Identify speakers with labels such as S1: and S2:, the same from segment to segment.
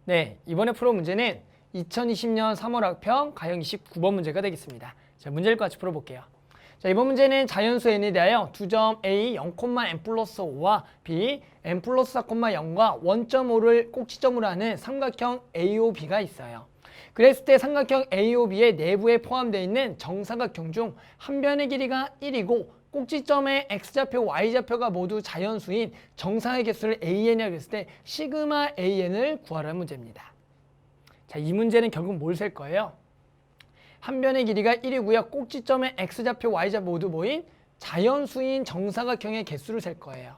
S1: 네, 이번에 풀어 문제는 2020년 3월 학평 가형 29번 문제가 되겠습니다. 자, 문제를 같이 풀어볼게요. 자, 이번 문제는 자연수 n에 대하여 두 점 a 0,n 플러스 5와 b n 플러스 4,0과 원점 5를 꼭지점으로 하는 삼각형 AOB가 있어요. 그랬을 때 삼각형 AOB의 내부에 포함되어 있는 정사각형 중 한 변의 길이가 1이고 꼭지점의 x좌표, y좌표가 모두 자연수인 정사의 개수를 an이라고 했을 때 시그마 an을 구하라는 문제입니다. 자, 이 문제는 결국 뭘 셀 거예요? 한 변의 길이가 1이고요. 꼭지점의 x좌표, y좌표 모두 모인 자연수인 정사각형의 개수를 셀 거예요.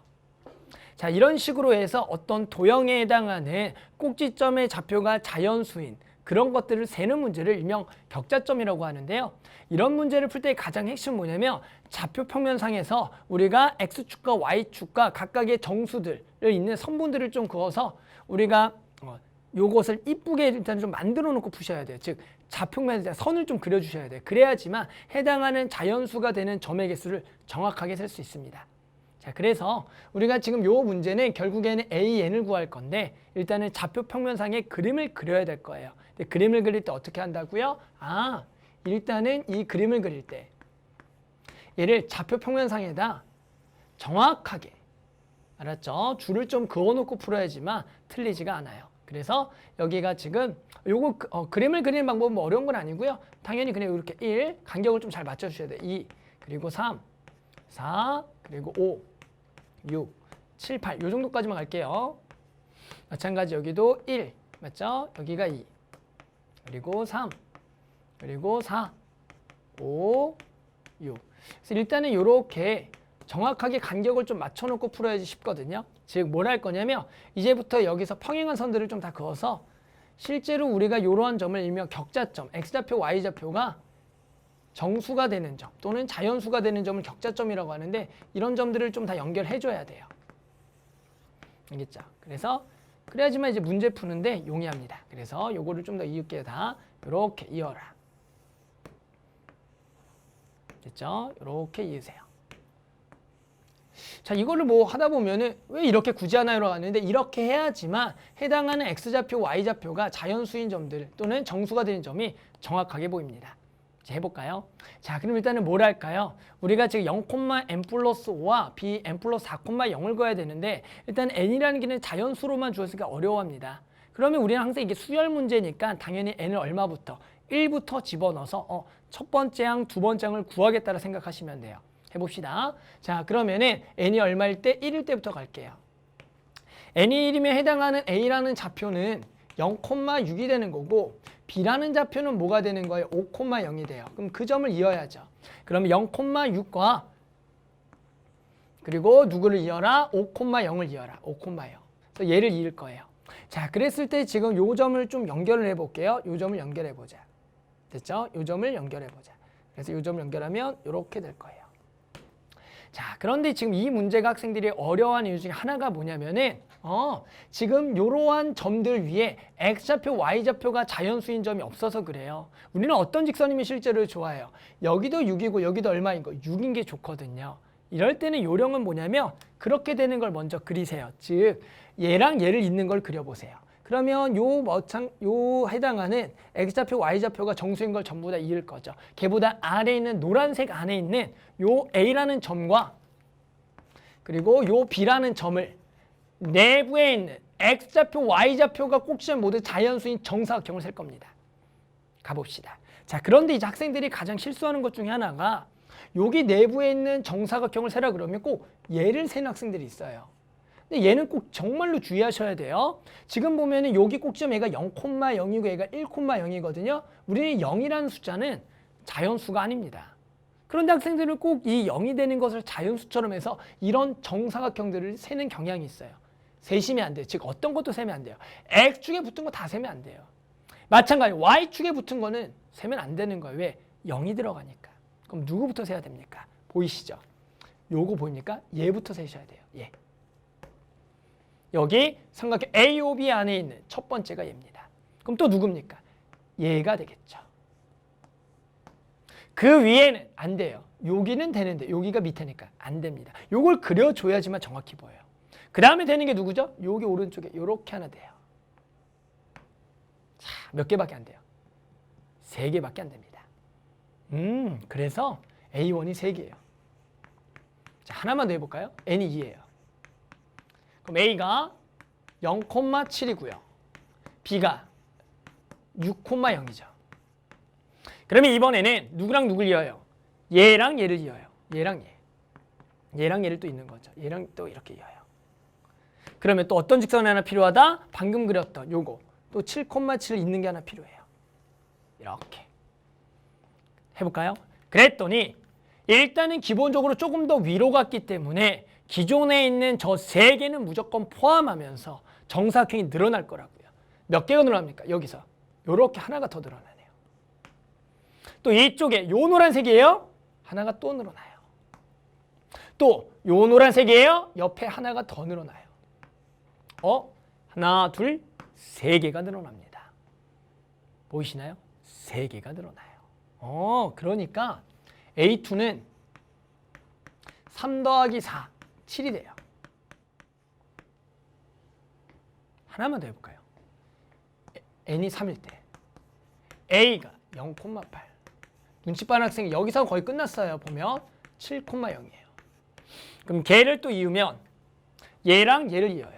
S1: 자, 이런 식으로 해서 어떤 도형에 해당하는 꼭지점의 좌표가 자연수인 그런 것들을 세는 문제를 일명 격자점이라고 하는데요. 이런 문제를 풀 때 가장 핵심은 뭐냐면 좌표 평면상에서 우리가 x축과 y축과 각각의 정수들을 있는 선분들을 좀 그어서 우리가 요것을 이쁘게 일단 좀 만들어 놓고 푸셔야 돼요. 즉 좌표면에 선을 좀 그려주셔야 돼요. 그래야지만 해당하는 자연수가 되는 점의 개수를 정확하게 셀 수 있습니다. 자, 그래서 우리가 지금 요 문제는 결국에는 AN을 구할 건데 일단은 좌표 평면상에 그림을 그려야 될 거예요. 근데 그림을 그릴 때 어떻게 한다고요? 일단은 이 그림을 그릴 때 얘를 좌표 평면상에다 정확하게 알았죠? 줄을 좀 그어놓고 풀어야지만 틀리지가 않아요. 그래서 여기가 지금 요거 그림을 그리는 방법은 뭐 어려운 건 아니고요. 당연히 그냥 이렇게 1 간격을 좀 잘 맞춰주셔야 돼요. 2 그리고 3 4 그리고 5 6 7 8 요 정도까지만 갈게요. 마찬가지 여기도 1 맞죠? 여기가 2 그리고 3 그리고 4 5 6 그래서 일단은 이렇게 정확하게 간격을 좀 맞춰놓고 풀어야지 쉽거든요. 즉 뭘 할 거냐면 이제부터 여기서 평행한 선들을 좀 다 그어서 실제로 우리가 이러한 점을 일명 격자점, x좌표, y좌표가 정수가 되는 점 또는 자연수가 되는 점을 격자점이라고 하는데 이런 점들을 좀 다 연결해줘야 돼요. 알겠죠? 그래서 그래야지만 이제 문제 푸는데 용이합니다. 그래서 요거를 좀 더 이윽게 다 이렇게 이어라. 됐죠? 이렇게 이으세요. 자, 이거를 뭐 하다 보면은 왜 이렇게 굳이 하나요라고 하는데 이렇게 해야지만 해당하는 x좌표, y좌표가 자연수인 점들 또는 정수가 되는 점이 정확하게 보입니다. 이제 해볼까요? 자, 그럼 일단은 뭘 할까요? 우리가 지금 0,n 플러스 5와 b n 플러스 4,0을 구해야 되는데 일단 n이라는 길은 자연수로만 주었으니까 어려워합니다. 그러면 우리는 항상 이게 수열 문제니까 당연히 n을 얼마부터? 1부터 집어넣어서 첫 번째 항, 두 번째 항을 구하겠다고 생각하시면 돼요. 해봅시다. 자, 그러면은 n이 얼마일 때? 1일 때부터 갈게요. n이 1이면 해당하는 a라는 좌표는 0,6이 되는 거고 b라는 좌표는 뭐가 되는 거예요? 5,0이 돼요. 그럼 그 점을 이어야죠. 그럼 0,6과 그리고 누구를 이어라? 5,0을 이어라. 5,0. 그래서 얘를 이을 거예요. 자, 그랬을 때 지금 요 점을 좀 연결을 해볼게요. 요 점을 연결해보자. 됐죠? 요 점을 연결해보자. 그래서 요 점을 연결하면 이렇게 될 거예요. 자, 그런데 지금 이 문제가 학생들이 어려워하는 이유 중에 하나가 뭐냐면은 지금 이러한 점들 위에 x좌표, y좌표가 자연수인 점이 없어서 그래요. 우리는 어떤 직선이면 실제로 좋아해요? 여기도 6이고 여기도 얼마인 거? 6인 게 좋거든요. 이럴 때는 요령은 뭐냐면 그렇게 되는 걸 먼저 그리세요. 즉 얘랑 얘를 잇는 걸 그려보세요. 그러면 요 해당하는 x좌표, y좌표가 정수인 걸 전부 다 이을 거죠. 걔보다 아래에 있는 노란색 안에 있는 요 a라는 점과 그리고 요 b라는 점을 내부에 있는 x좌표, y좌표가 꼭지점 모두 자연수인 정사각형을 셀 겁니다. 가봅시다. 자, 그런데 이제 학생들이 가장 실수하는 것 중에 하나가 여기 내부에 있는 정사각형을 세라 그러면 꼭 얘를 세는 학생들이 있어요. 근데 얘는 꼭 정말로 주의하셔야 돼요. 지금 보면은 여기 꼭지점 얘가 0,0이고 얘가 1,0이거든요. 우리는 0이라는 숫자는 자연수가 아닙니다. 그런데 학생들은 꼭 이 0이 되는 것을 자연수처럼 해서 이런 정사각형들을 세는 경향이 있어요. 세시면 안 돼요. 즉 어떤 것도 세면 안 돼요. X축에 붙은 거 다 세면 안 돼요. 마찬가지 Y축에 붙은 거는 세면 안 되는 거예요. 왜? 0이 들어가니까. 그럼 누구부터 세야 됩니까? 보이시죠? 요거 보입니까? 얘부터 세셔야 돼요. 얘. 여기 삼각형 AOB 안에 있는 첫 번째가 얘입니다. 그럼 또 누굽니까? 얘가 되겠죠. 그 위에는 안 돼요. 여기는 되는데 여기가 밑에니까 안 됩니다. 요걸 그려줘야지만 정확히 보여요. 그 다음에 되는 게 누구죠? 여기 오른쪽에 이렇게 하나 돼요. 자, 몇 개밖에 안 돼요? 3개밖에 안 됩니다. 그래서 A1이 3개예요. 자, 하나만 더 해볼까요? N이 2예요. 그럼 A가 0,7이고요. B가 6,0이죠. 그러면 이번에는 누구랑 누굴 이어요? 얘랑 얘를 이어요. 얘랑 얘. 얘랑 얘를 또 있는 거죠. 얘랑 또 이렇게 이어요. 그러면 또 어떤 직선이 하나 필요하다? 방금 그렸던 요거. 또 7,7 있는 게 하나 필요해요. 이렇게. 해볼까요? 그랬더니 일단은 기본적으로 조금 더 위로 갔기 때문에 기존에 있는 저 3개는 무조건 포함하면서 정사각형이 늘어날 거라고요. 몇 개가 늘어납니까? 여기서. 요렇게 하나가 더 늘어나네요. 또 이쪽에 요 노란색이에요. 하나가 또 늘어나요. 또 요 노란색이에요. 옆에 하나가 더 늘어나요. 하나, 둘, 3개가 늘어납니다. 보이시나요? 3개가 늘어나요. 그러니까 A2는 3 더하기 4, 7이 돼요. 하나만 더 해볼까요? N이 3일 때 A가 0,8. 눈치 빠른 학생이 여기서 거의 끝났어요. 보면 7,0이에요. 그럼 걔를 또 이으면 얘랑 얘를 이어요.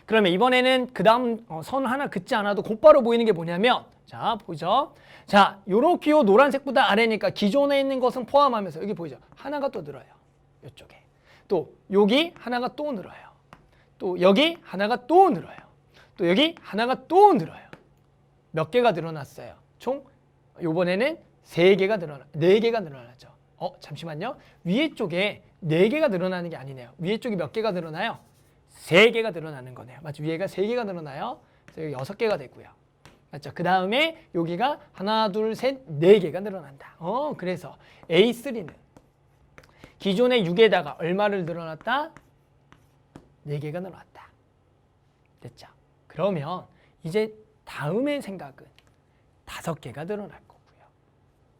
S1: 그러면 이번에는 그 다음 선 하나 긋지 않아도 곧바로 보이는 게 뭐냐면 자 보이죠? 자 요렇게 요 노란색보다 아래니까 기존에 있는 것은 포함하면서 여기 보이죠? 하나가 또 늘어요. 이쪽에. 또 여기 하나가 또 늘어요. 또 여기 하나가 또 늘어요. 또 여기 하나가 또 늘어요. 몇 개가 늘어났어요? 총 요번에는 3개가 4개가 늘어나죠. 잠시만요. 위에 쪽에 4개가 늘어나는 게 아니네요. 위에 쪽이 몇 개가 늘어나요? 3개가 늘어나는 거네요. 맞죠? 위에가 3개가 늘어나요. 그래서 여기 6개가 됐고요. 맞죠? 그 다음에 여기가 하나, 둘, 셋, 4개가 늘어난다. 그래서 A3는 기존의 6에다가 얼마를 늘어났다? 4개가 늘어났다. 됐죠? 그러면 이제 다음의 생각은 5개가 늘어날 거고요.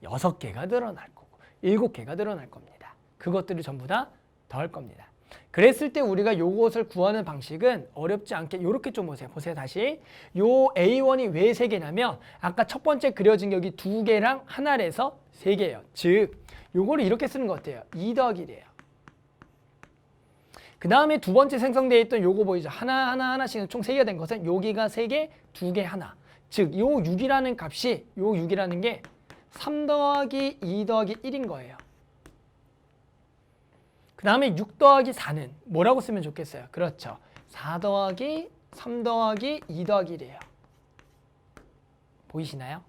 S1: 6개가 늘어날 거고 7개가 늘어날 겁니다. 그것들을 전부 다 더할 겁니다. 그랬을 때 우리가 요것을 구하는 방식은 어렵지 않게 이렇게 좀 보세요. 보세요 다시. 요 A1이 왜 3개냐면 아까 첫 번째 그려진 게 여기 2개랑 하나래서 3개예요. 즉 요거를 이렇게 쓰는 거 어때요? 2 더하기 1이에요. 그 다음에 두 번째 생성되어 있던 요거 보이죠? 하나씩 총 3개가 된 것은 여기가 3개, 2개 하나. 즉 요 6이라는 값이 요 6이라는 게 3 더하기 2 더하기 1인 거예요. 그 다음에 6 더하기 4는 뭐라고 쓰면 좋겠어요? 그렇죠. 4 더하기 3 더하기 2 더하기 1이에요. 보이시나요?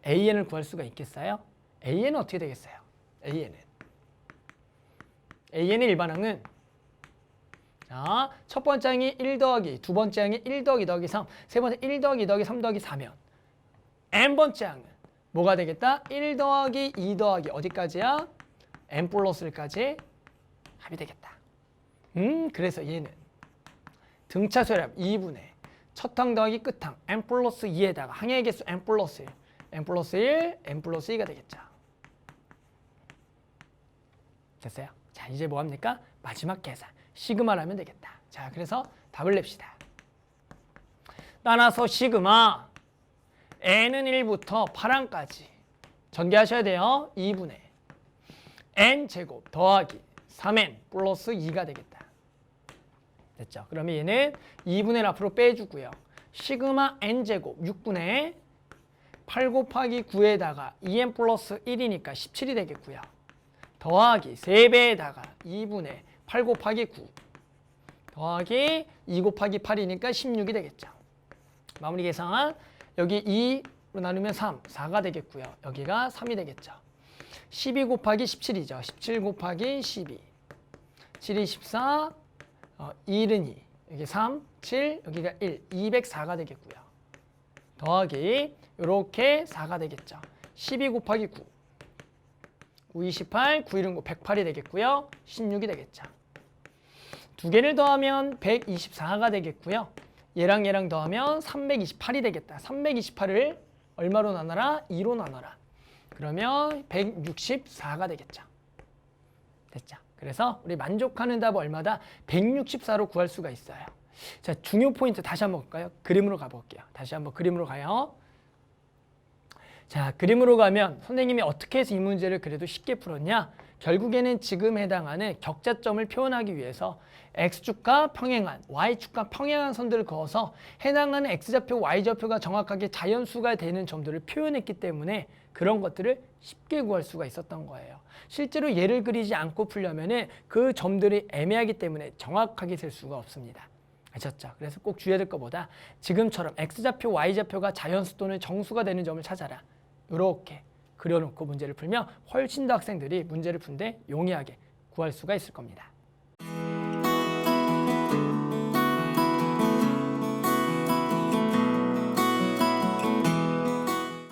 S1: AN을 구할 수가 있겠어요? AN은 어떻게 되겠어요? AN의 일반항은 자, 첫 번째 항이 1 더하기, 두 번째 항이 1 더하기 더하기 3, 세 번째 1 더하기 더하기 3 더하기 4면 n번째 항은 뭐가 되겠다? 1 더하기 2 더하기 어디까지야? n 플러스 1까지 합이 되겠다. 그래서 얘는 등차수열합 2분의 첫 항 더하기 끝 항 n 플러스 2에다가 항의 개수 n 플러스 1, n 플러스 1, n 플러스 2가 되겠죠. 됐어요? 자, 이제 뭐 합니까? 마지막 계산. 시그마를 하면 되겠다. 자, 그래서 답을 냅시다. 따라서 시그마 n은 1부터 8항까지 전개하셔야 돼요. 2분의 n제곱 더하기 3n 플러스 2가 되겠다. 됐죠? 그러면 얘는 2분의 앞으로 빼주고요. 시그마 n제곱 6분의 8 곱하기 9에다가 2n 플러스 1이니까 17이 되겠고요. 더하기 3배에다가 2분의 8 곱하기 9 더하기 2 곱하기 8이니까 16이 되겠죠. 마무리 계산 여기 2로 나누면 3, 4가 되겠고요. 여기가 3이 되겠죠. 12 곱하기 17이죠. 17 곱하기 12 7이 14 1은 2 여기 3, 7 여기가 1 204가 되겠고요. 더하기 이렇게 4가 되겠죠. 12 곱하기 9 9, 28, 9, 1은 9, 108이 되겠고요. 16이 되겠죠. 두 개를 더하면 124가 되겠고요. 얘랑 얘랑 더하면 328이 되겠다. 328을 얼마로 나눠라? 2로 나눠라. 그러면 164가 되겠죠. 됐죠. 그래서 우리 만족하는 답은 얼마다? 164로 구할 수가 있어요. 자, 중요 포인트 다시 한번 볼까요? 그림으로 가볼게요. 다시 한번 그림으로 가요. 자, 그림으로 가면 선생님이 어떻게 해서 이 문제를 그래도 쉽게 풀었냐? 결국에는 지금 해당하는 격자점을 표현하기 위해서 x축과 평행한, y축과 평행한 선들을 그어서 해당하는 x좌표, y좌표가 정확하게 자연수가 되는 점들을 표현했기 때문에 그런 것들을 쉽게 구할 수가 있었던 거예요. 실제로 예를 그리지 않고 풀려면은 그 점들이 애매하기 때문에 정확하게 셀 수가 없습니다. 아셨죠? 그래서 꼭 주의해야 될 것보다 지금처럼 x좌표, y좌표가 자연수 또는 정수가 되는 점을 찾아라. 이렇게 그려놓고 문제를 풀면 훨씬 더 학생들이 문제를 푼데 용이하게 구할 수가 있을 겁니다.